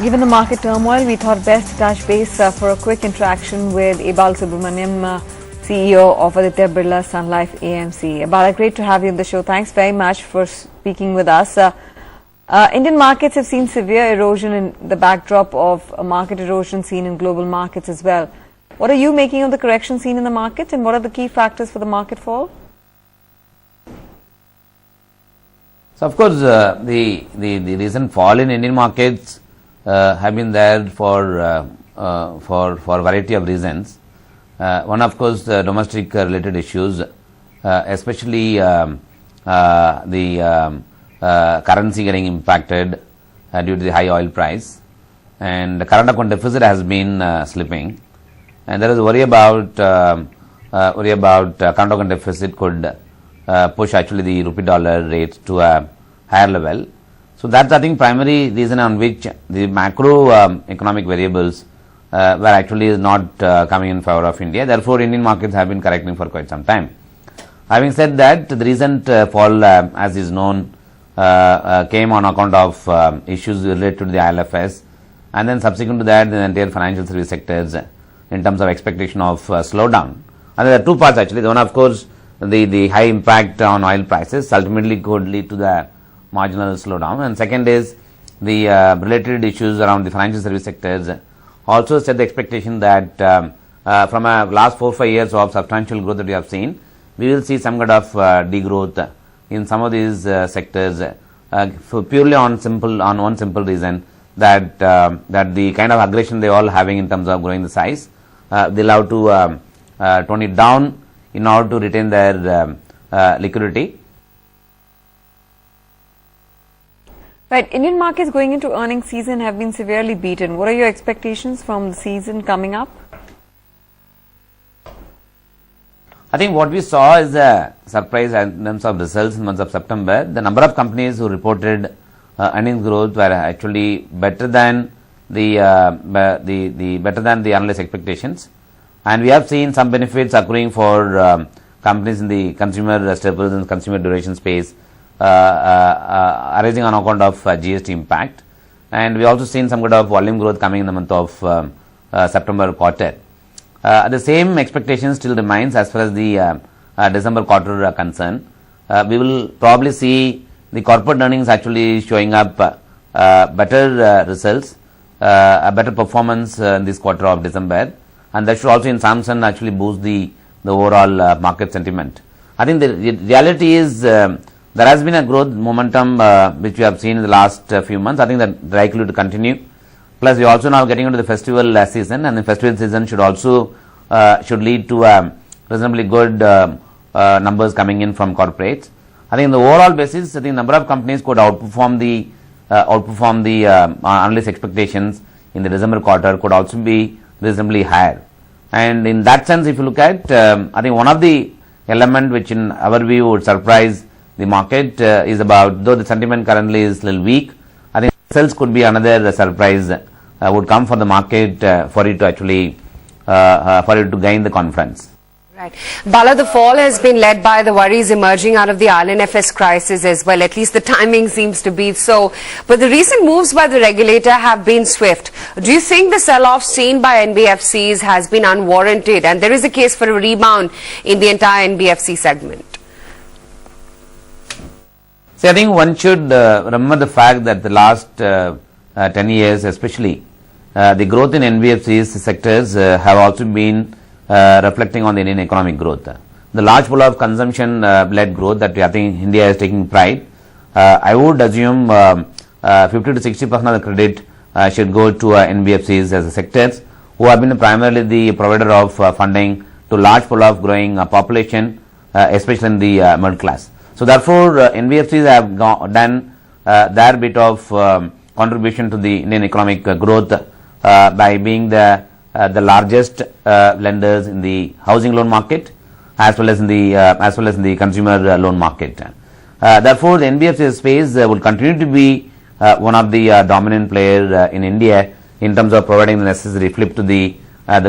Given the market turmoil, we thought best to touch base for a quick interaction with Balasubramanian, CEO of Aditya Birla Sun Life AMC. Bala, great to have you on the show. Thanks very much for speaking with us. Indian markets have seen severe erosion in the backdrop of a market erosion seen in global markets as well. What are you making of the correction seen in the market, and what are the key factors for the market fall? So, of course, the recent fall in Indian markets have been there for variety of reasons. One, of course, the domestic related issues, especially the currency getting impacted due to the high oil price, and the current account deficit has been slipping, and there is worry about current account deficit could push actually the rupee dollar rate to a higher level. So that's, I think, primary reason on which the macro economic variables were actually not coming in favor of India. Therefore, Indian markets have been correcting for quite some time. Having said that, the recent fall, as is known, came on account of issues related to the ILFS, and then subsequent to that, the entire financial service sectors in terms of expectation of slowdown. And there are two parts actually. One, of course, the high impact on oil prices ultimately could lead to the marginal slowdown, and second is the related issues around the financial service sectors also set the expectation that from a last 4-5 years of substantial growth that we have seen, we will see some kind of degrowth in some of these sectors purely on one simple reason that the kind of aggression they all having in terms of growing the size, they'll have to tone it down in order to retain their liquidity. Right, Indian markets going into earnings season have been severely beaten. What are your expectations from the season coming up? I think what we saw is a surprise in terms of results in the month of September. The number of companies who reported earnings growth were actually better than the analyst expectations, and we have seen some benefits accruing for companies in the consumer staples and consumer duration space arising on account of GST impact, and we also seen some good of volume growth coming in the month of September quarter. The same expectation still remains as far as the December quarter concerned. We will probably see the corporate earnings actually showing up better results, a better performance in this quarter of December, and that should also in some sense actually boost the overall market sentiment. I think the reality is there has been a growth momentum which we have seen in the last few months. I think that likely to continue. Plus, we are also now getting into the festival season, and the festival season should also should lead to reasonably good numbers coming in from corporates. I think, in the overall basis, I think number of companies could outperform the analyst expectations in the December quarter could also be reasonably higher. And in that sense, if you look at, I think one of the element which in our view would surprise the market is about, though the sentiment currently is a little weak, I think sales could be another surprise would come for the market for it to actually gain the confidence. Right. Bala, the fall has been led by the worries emerging out of the ILFS crisis as well. At least the timing seems to be so. But the recent moves by the regulator have been swift. Do you think the sell-off seen by NBFCs has been unwarranted, and there is a case for a rebound in the entire NBFC segment? See, I think one should remember the fact that the last 10 years especially, the growth in NBFCs sectors have also been reflecting on the Indian economic growth. The large pool of consumption-led growth that I think India is taking pride, I would assume 50 to 60% of the credit should go to NBFCs as a sectors who have been primarily the provider of funding to large pool of growing population, especially in the middle class. So therefore, NBFCs have done their bit of contribution to the Indian economic growth by being the largest lenders in the housing loan market as well as in the consumer loan market. Therefore, the NBFC space will continue to be one of the dominant players in India in terms of providing the necessary flip to the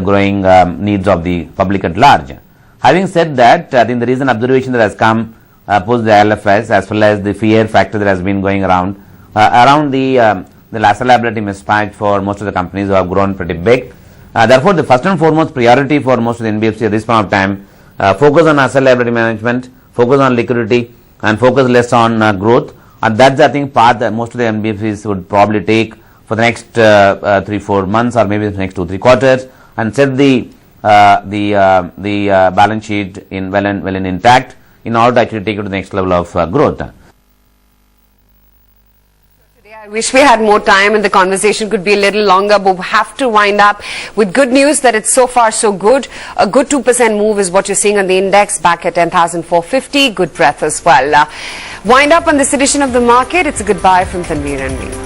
growing needs of the public at large. Having said that, I think the recent observation that has come post the ILFS as well as the fear factor that has been going around the the asset liability mismatch for most of the companies who have grown pretty big. Therefore, the first and foremost priority for most of the NBFCs at this point of time, focus on asset liability management, focus on liquidity, and focus less on growth. And that's, I think, path that most of the NBFCs would probably take for the next 3-4 months, or maybe the next 2-3 quarters, and set the balance sheet in well and intact in order to actually take it to the next level of growth. I wish we had more time and the conversation could be a little longer, but we have to wind up with good news that it's so far so good. A good 2% move is what you're seeing on the index, back at 10,450. Good breath as well. Wind up on this edition of The Market. It's a goodbye from Tanveer and me.